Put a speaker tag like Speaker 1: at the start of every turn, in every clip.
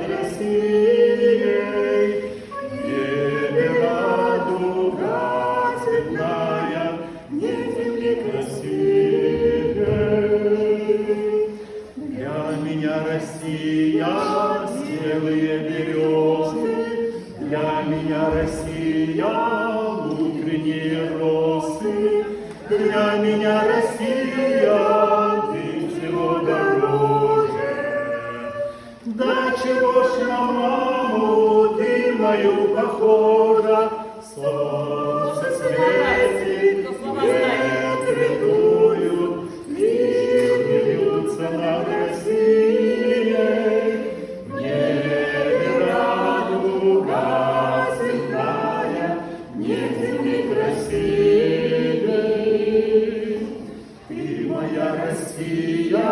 Speaker 1: Россией, небе радуга цветная, нет земли красивей. Для меня Россия смелые березы, для меня Россия утренние росы, для меня Россия ты всего дороже. Да чего ж на маму ты мою похожа, солнце светит, ветры дуют, ливни льются над Россией, в небе радуга цветная, нет земли красивей. Ты, моя Россия,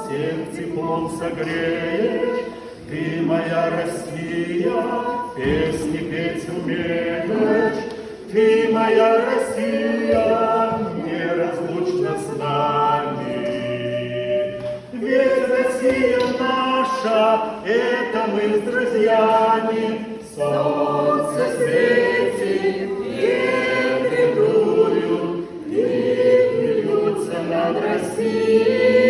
Speaker 1: всех теплом согреешь, ты, моя Россия, песни петь умеешь, ты, моя Россия, неразлучна с нами. Ведь Россия наша, это мы с друзьями, солнце светит, ветры дуют, ливни льются над Россией.